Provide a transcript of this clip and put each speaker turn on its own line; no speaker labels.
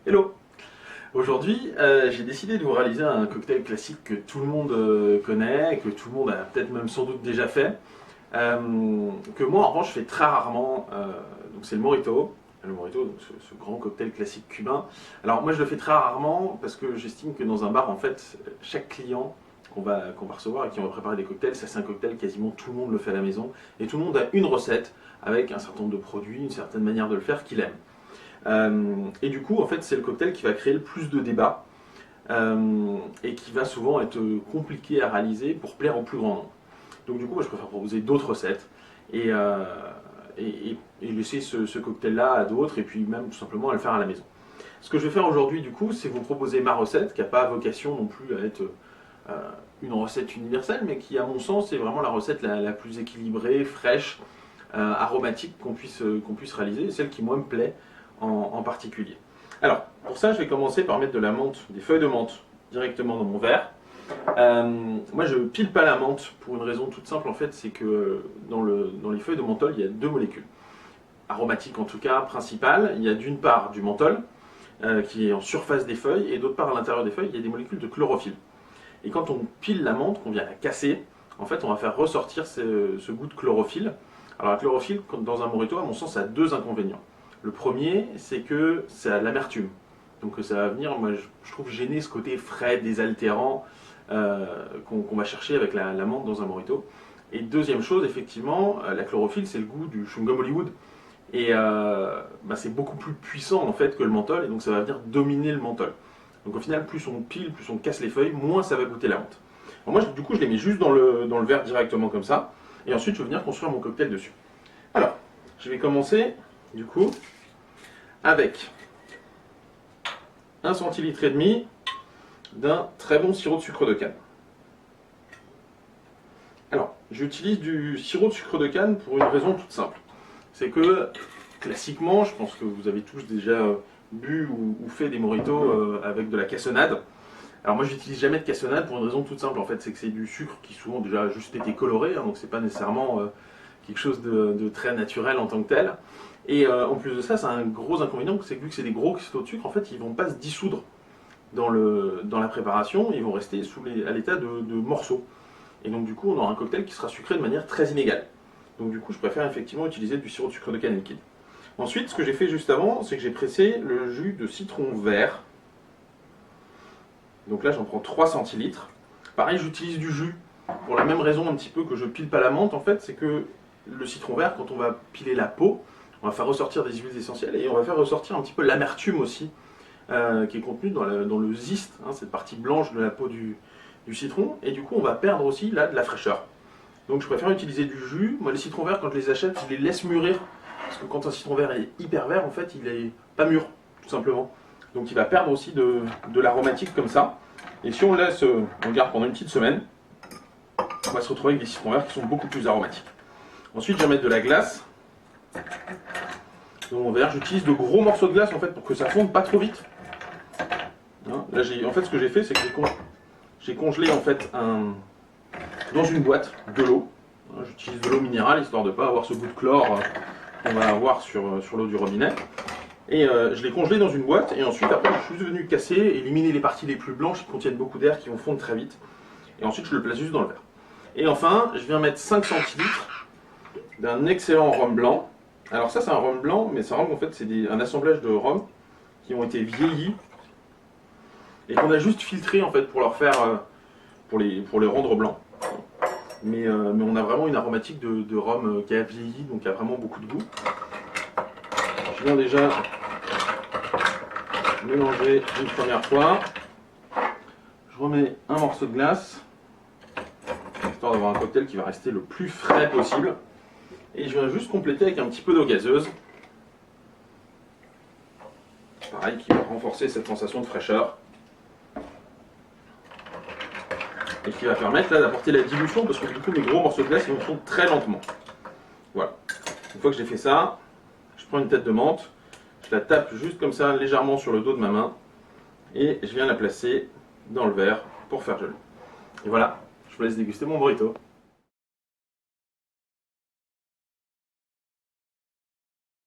Hello! Aujourd'hui, j'ai décidé de vous réaliser un cocktail classique que tout le monde connaît, que tout le monde a peut-être même sans doute déjà fait, que moi en revanche je fais très rarement, donc c'est le Morito. Le Morito, donc ce grand cocktail classique cubain. Alors moi je le fais très rarement parce que j'estime que dans un bar, en fait, chaque client qu'on va recevoir et qui on va préparer des cocktails, ça c'est un cocktail, quasiment tout le monde le fait à la maison, et tout le monde a une recette avec un certain nombre de produits, une certaine manière de le faire qu'il aime. Et du coup, en fait, c'est le cocktail qui va créer le plus de débats et qui va souvent être compliqué à réaliser pour plaire au plus grand nombre. Donc du coup, moi, je préfère proposer d'autres recettes et, laisser ce cocktail-là à d'autres et puis même tout simplement à le faire à la maison. Ce que je vais faire aujourd'hui, du coup, c'est vous proposer ma recette qui n'a pas vocation non plus à être une recette universelle, mais qui, à mon sens, est vraiment la recette la plus équilibrée, fraîche, aromatique qu'on puisse réaliser, et celle qui, moi, me plaît en particulier. Alors, pour ça, je vais commencer par mettre de la menthe, des feuilles de menthe directement dans mon verre. Moi, je pile pas la menthe pour une raison toute simple, en fait, c'est que dans les feuilles de menthol, il y a deux molécules aromatiques, en tout cas principales. Il y a d'une part du menthol qui est en surface des feuilles, et d'autre part à l'intérieur des feuilles, il y a des molécules de chlorophylle. Et quand on pile la menthe, qu'on vient la casser, en fait, on va faire ressortir ce goût de chlorophylle. Alors la chlorophylle, dans un Morito, à mon sens, a deux inconvénients. Le premier, c'est que ça a de l'amertume. Donc ça va venir, moi je trouve, gêner ce côté frais, désaltérant qu'on va chercher avec la menthe dans un Morito. Et deuxième chose, effectivement, la chlorophylle, c'est le goût du chewing-gum Hollywood. Et c'est beaucoup plus puissant en fait que le menthol, et donc ça va venir dominer le menthol. Donc au final, plus on pile, plus on casse les feuilles, moins ça va goûter la menthe. Alors moi, du coup, je les mets juste dans le verre directement comme ça, et ensuite je vais venir construire mon cocktail dessus. Alors, je vais commencer, du coup, avec 1,5 centilitre d'un très bon sirop de sucre de canne. Alors, j'utilise du sirop de sucre de canne pour une raison toute simple. C'est que, classiquement, je pense que vous avez tous déjà bu ou fait des mojitos avec de la cassonade. Alors moi, j'utilise jamais de cassonade pour une raison toute simple, en fait, c'est que c'est du sucre qui souvent déjà a juste été coloré, hein, donc c'est pas nécessairement quelque chose de très naturel en tant que tel. Et en plus de ça, c'est un gros inconvénient, c'est que vu que c'est des gros cristaux de sucre, en fait, ils ne vont pas se dissoudre dans la préparation, ils vont rester à l'état de morceaux. Et donc du coup, on aura un cocktail qui sera sucré de manière très inégale. Donc du coup, je préfère effectivement utiliser du sirop de sucre de canne liquide. Ensuite, ce que j'ai fait juste avant, c'est que j'ai pressé le jus de citron vert. Donc là, j'en prends 3 centilitres. Pareil, j'utilise du jus pour la même raison un petit peu que je pile pas la menthe, en fait, c'est que le citron vert, quand on va piler la peau, on va faire ressortir des huiles essentielles et on va faire ressortir un petit peu l'amertume aussi qui est contenue dans le zeste, hein, cette partie blanche de la peau du citron, et du coup on va perdre aussi là de la fraîcheur. Donc je préfère utiliser du jus. Moi les citrons verts, quand je les achète, je les laisse mûrir, parce que quand un citron vert est hyper vert, en fait il est pas mûr, tout simplement. Donc il va perdre aussi de l'aromatique comme ça. Et si on le laisse, on le garde pendant une petite semaine, on va se retrouver avec des citrons verts qui sont beaucoup plus aromatiques. Ensuite je vais mettre de la glace dans mon verre. J'utilise de gros morceaux de glace en fait pour que ça fonde pas trop vite. Hein, là, en fait, ce que j'ai fait, c'est que j'ai congelé en fait dans une boîte de l'eau. Hein, j'utilise de l'eau minérale histoire de ne pas avoir ce goût de chlore qu'on va avoir sur l'eau du robinet. Et je l'ai congelé dans une boîte, et ensuite après je suis venu casser, éliminer les parties les plus blanches qui contiennent beaucoup d'air, qui vont fondre très vite. Et ensuite je le place juste dans le verre. Et enfin, je viens mettre 5 centilitres d'un excellent rhum blanc. Alors ça c'est un rhum blanc, mais c'est un rhum en fait, c'est un assemblage de rhum qui ont été vieillis et qu'on a juste filtré en fait pour leur faire, pour les rendre blancs. Mais on a vraiment une aromatique de rhum qui a vieilli, donc qui a vraiment beaucoup de goût. Je viens déjà mélanger une première fois. Je remets un morceau de glace, histoire d'avoir un cocktail qui va rester le plus frais possible. Et je viens juste compléter avec un petit peu d'eau gazeuse. Pareil, qui va renforcer cette sensation de fraîcheur. Et qui va permettre là d'apporter la dilution, parce que du coup mes gros morceaux de glace ils vont fondre très lentement. Voilà. Une fois que j'ai fait ça, je prends une tête de menthe, je la tape juste comme ça légèrement sur le dos de ma main, et je viens la placer dans le verre pour faire geler. Et voilà, je vous laisse déguster mon Morito.